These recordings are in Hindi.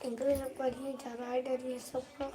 इंग्लिश पढ़ने जा रहा है डर ये सबका।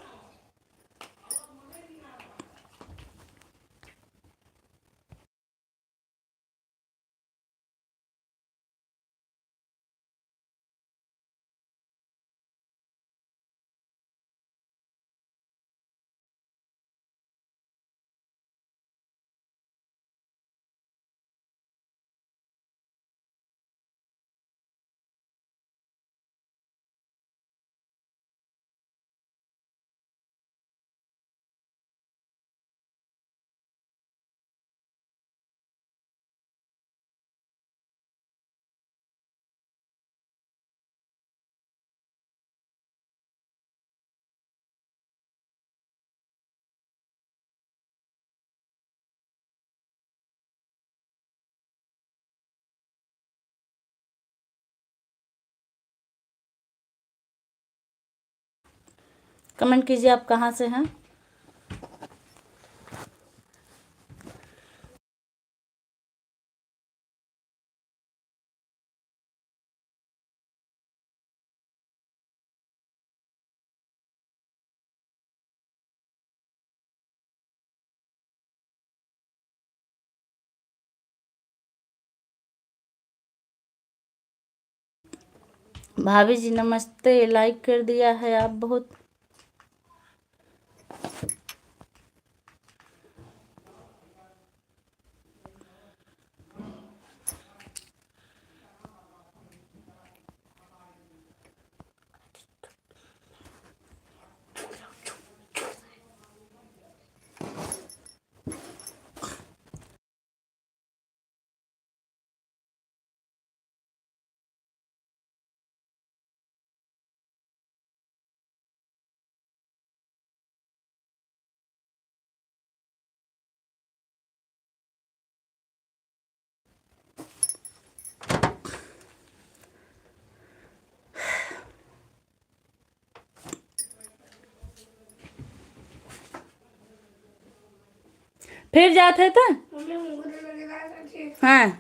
कमेंट कीजिए आप कहाँ से हैं। भाभी जी नमस्ते, लाइक कर दिया है आप बहुत। फिर जाते थे हाँ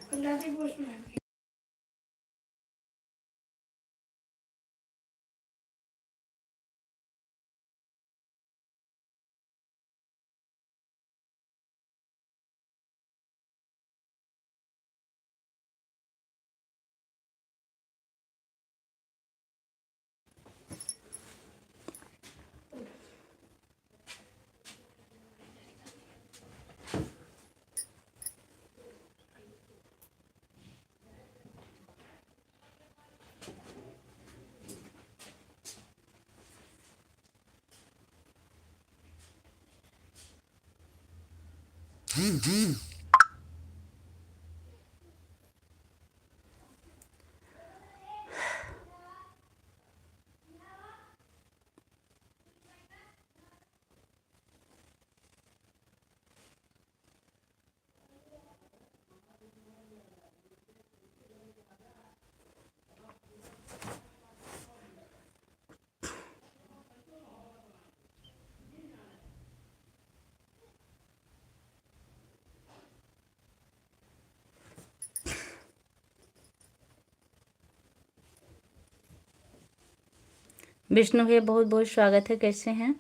विष्णु भैया बहुत बहुत स्वागत है, कैसे हैं।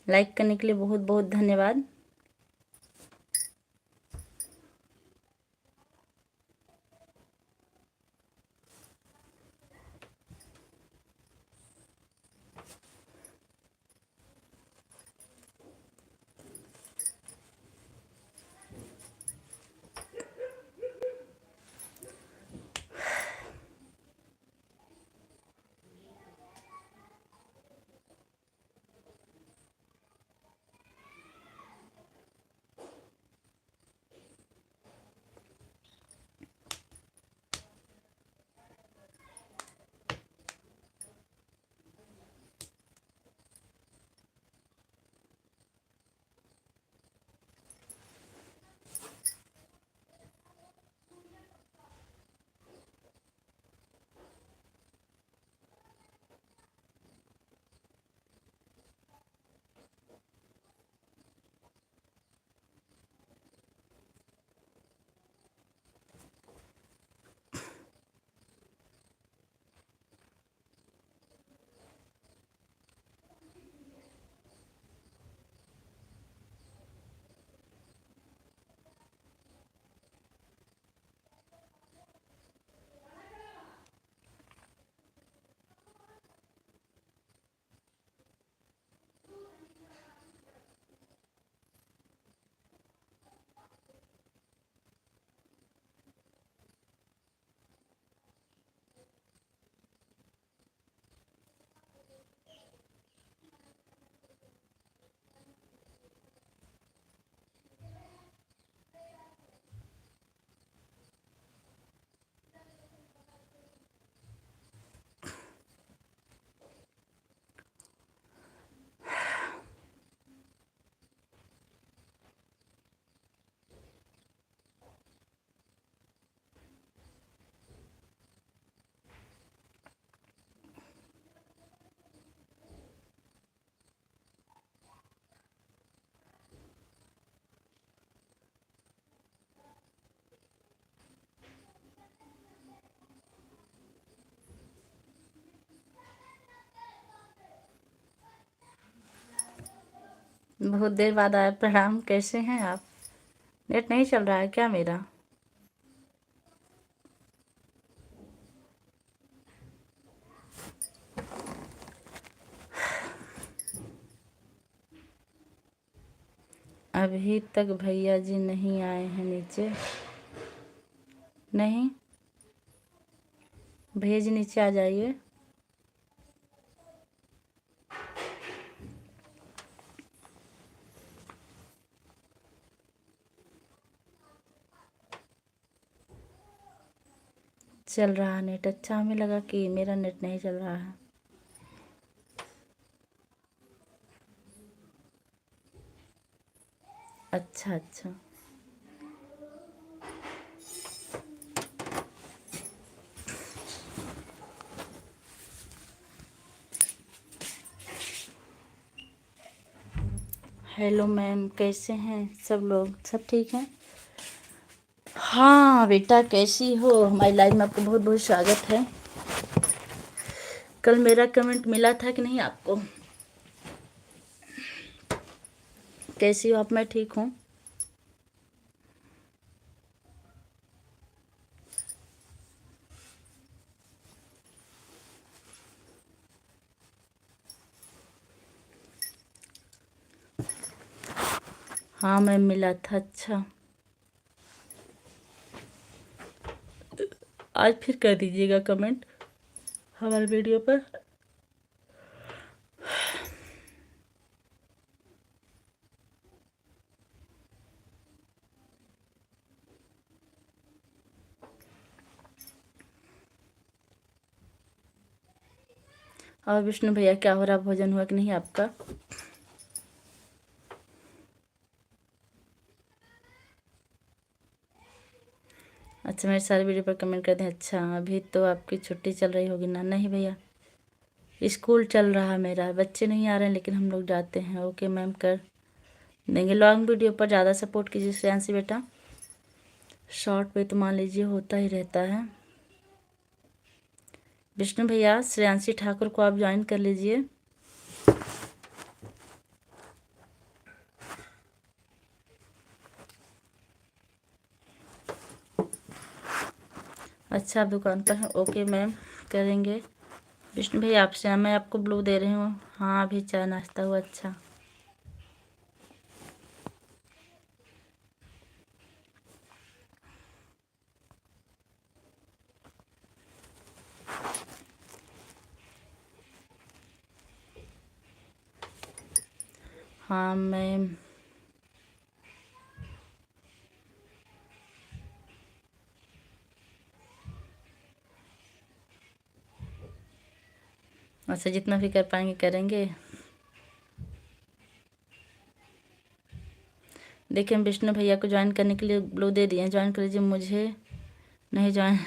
लाइक करने के लिए बहुत बहुत धन्यवाद। बहुत देर बाद आया। प्रणाम, कैसे हैं आप? नेट नहीं चल रहा है क्या मेरा? अभी तक भैया जी नहीं आए हैं नीचे। नहीं, भैया जी नीचे आ जाइए। चल रहा नेट अच्छा, हमें लगा कि मेरा नेट नहीं चल रहा है। अच्छा अच्छा। हेलो मैम, कैसे हैं सब लोग? सब ठीक हैं? हाँ बेटा, कैसी हो? हमारी लाइफ में आपको बहुत बहुत स्वागत है। कल मेरा कमेंट मिला था कि नहीं आपको? कैसी हो आप? मैं ठीक हूँ। हाँ मैम, मिला था। अच्छा, आज फिर कर दीजिएगा कमेंट हमारे वीडियो पर। और विष्णु भैया, क्या हो रहा? भोजन हुआ कि नहीं आपका? अच्छा, मेरे सारे वीडियो पर कमेंट करते हैं। अच्छा, अभी तो आपकी छुट्टी चल रही होगी ना? नहीं भैया, स्कूल चल रहा है मेरा। बच्चे नहीं आ रहे हैं लेकिन हम लोग जाते हैं। ओके मैम, कर देंगे। लॉन्ग वीडियो पर ज़्यादा सपोर्ट कीजिए श्रेयांशी बेटा। शॉर्ट पे तो मान लीजिए होता ही रहता है। विष्णु भैया, श्रेयांशी ठाकुर को आप ज्वाइन कर लीजिए। अच्छा, आप दुकान पर हैं? ओके मैम, करेंगे। विष्णु भैया, आपसे मैं आपको ब्लू दे रही हूँ। हाँ, अभी चाय नाश्ता हुआ। अच्छा, हाँ मैम। अच्छा, जितना भी कर पाएंगे करेंगे। देखिए, हम विष्णु भैया को ज्वाइन करने के लिए ब्लू दे दिए हैं। ज्वाइन कर लीजिए। नहीं ज्वाइन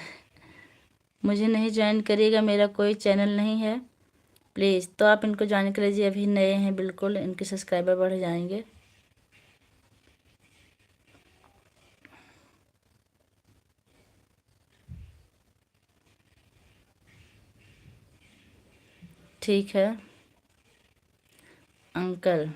मुझे नहीं ज्वाइन करिएगा, मेरा कोई चैनल नहीं है प्लीज़। तो आप इनको ज्वाइन कर लीजिए, अभी नए हैं बिल्कुल, इनके सब्सक्राइबर बढ़ जाएंगे। ठीक है अंकल।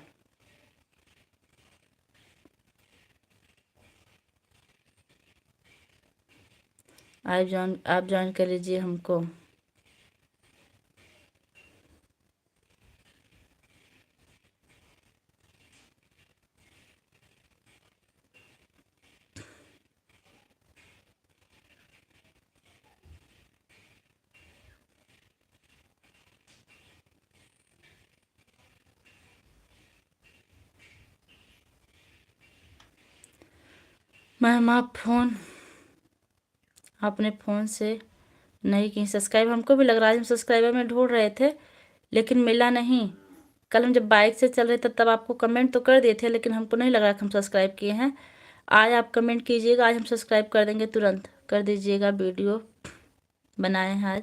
आप ज्वाइन कर लीजिए हमको। मैम, आप अपने फ़ोन से नहीं की सब्सक्राइब? हमको भी लग रहा है, हम सब्सक्राइबर में ढूंढ रहे थे लेकिन मिला नहीं। कल हम जब बाइक से चल रहे थे तब आपको कमेंट तो कर दिए थे, लेकिन हमको नहीं लग रहा कि हम सब्सक्राइब किए हैं। आज आप कमेंट कीजिएगा, आज हम सब्सक्राइब कर देंगे। तुरंत कर दीजिएगा। वीडियो बनाए हैं आज,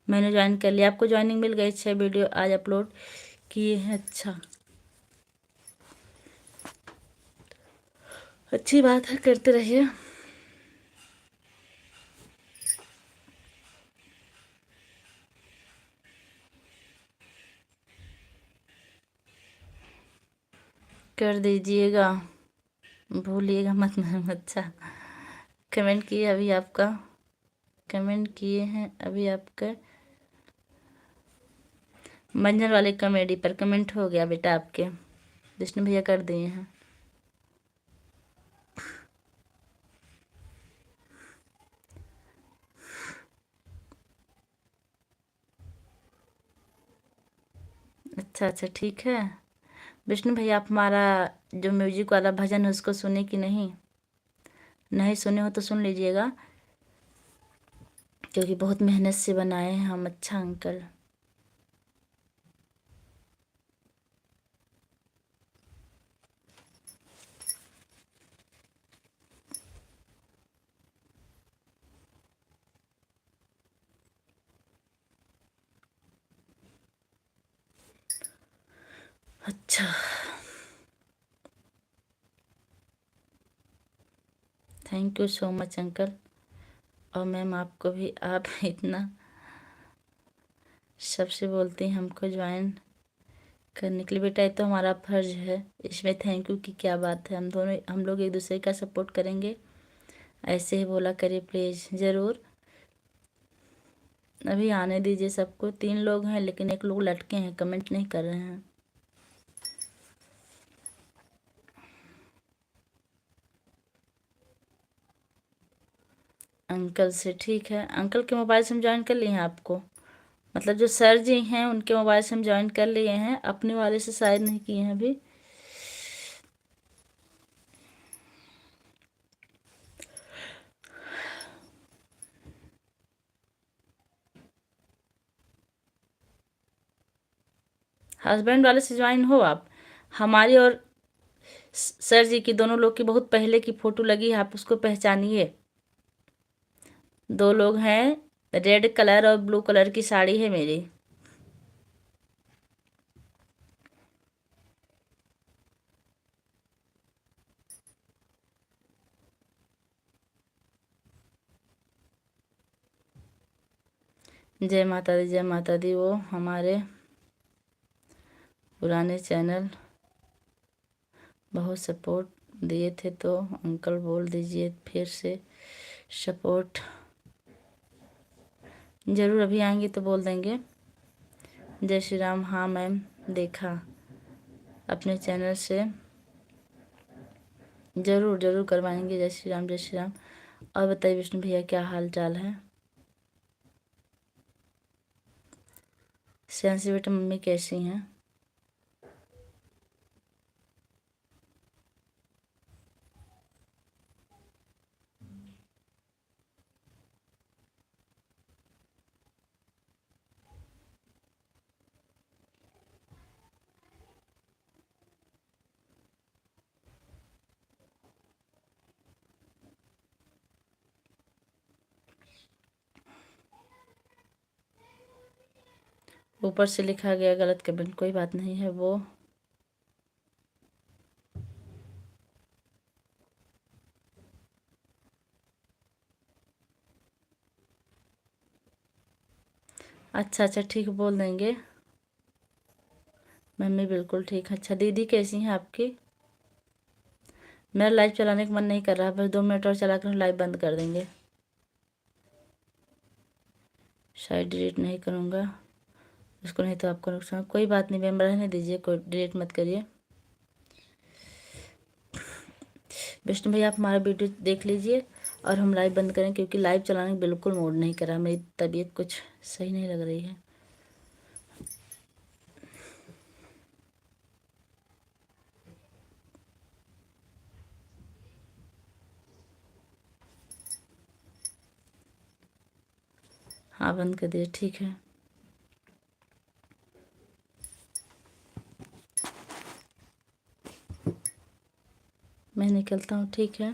मैंने ज्वाइन कर लिया। आपको ज्वाइनिंग मिल गई। 6 वीडियो आज अपलोड किए हैं। अच्छा, अच्छी बात है, करते रहिए। कर दीजिएगा, भूलिएगा मत मैम। अच्छा, कमेंट किए अभी आपका, कमेंट किए हैं अभी आपका मंजन वाले कॉमेडी पर कमेंट हो गया बेटा आपके, विष्णु भैया कर दिए हैं। अच्छा अच्छा ठीक है विष्णु भैया, आप हमारा जो म्यूजिक वाला भजन है उसको सुने कि नहीं? नहीं सुने हो तो सुन लीजिएगा, क्योंकि बहुत मेहनत से बनाए हैं हम। अच्छा अंकल, अच्छा thank you so much uncle. और मैम आपको भी, आप इतना सबसे बोलते हैं हमको ज्वाइन करने के लिए। बेटा ये तो हमारा फर्ज है, इसमें थैंक यू की क्या बात है। हम लोग एक दूसरे का सपोर्ट करेंगे, ऐसे ही बोला करिए प्लीज़। ज़रूर, अभी आने दीजिए सबको। 3 लोग हैं लेकिन 1 लोग लटके हैं, कमेंट नहीं कर रहे हैं। अंकल से ठीक है, अंकल के मोबाइल से हम ज्वाइन कर लिए हैं आपको, मतलब जो सर जी हैं उनके मोबाइल से हम ज्वाइन कर लिए हैं, अपने वाले से शायद नहीं किए हैं अभी। हस्बैंड वाले से ज्वाइन हो आप। हमारी और सर जी की, दोनों लोग की बहुत पहले की फ़ोटो लगी है, आप उसको पहचानिए। 2 लोग हैं, रेड कलर और ब्लू कलर की साड़ी है मेरी। जय माता दी, जय माता दी। वो हमारे पुराने चैनल बहुत सपोर्ट दिए थे, तो अंकल बोल दीजिए फिर से सपोर्ट। ज़रूर, अभी आएंगे तो बोल देंगे। जय श्री राम। हाँ मैम, देखा अपने चैनल से, ज़रूर ज़रूर करवाएंगे। जय श्री राम, जय श्री राम। और बताइए विष्णु भैया क्या हाल चाल है? श्रेयांशी बेटा, मम्मी कैसी हैं? ऊपर से लिखा गया गलत कमेंट, कोई बात नहीं है वो। अच्छा अच्छा ठीक, बोल देंगे। मम्मी बिल्कुल ठीक है। अच्छा दीदी कैसी हैं आपकी? मेरा लाइव चलाने का मन नहीं कर रहा, बस 2 मिनट और चला कर लाइव बंद कर देंगे। शायद डिलीट नहीं करूँगा उसको, नहीं तो आपको नुकसान। कोई बात नहीं मैम, रहने दीजिए, कोई डिलीट मत करिए। विष्णु भैया आप हमारा वीडियो देख लीजिए और हम लाइव बंद करें, क्योंकि लाइव चलाने का बिल्कुल मूड नहीं कर रहा, मेरी तबीयत कुछ सही नहीं लग रही है। हाँ बंद कर दिए, ठीक है। मैं निकलता हूँ, ठीक है।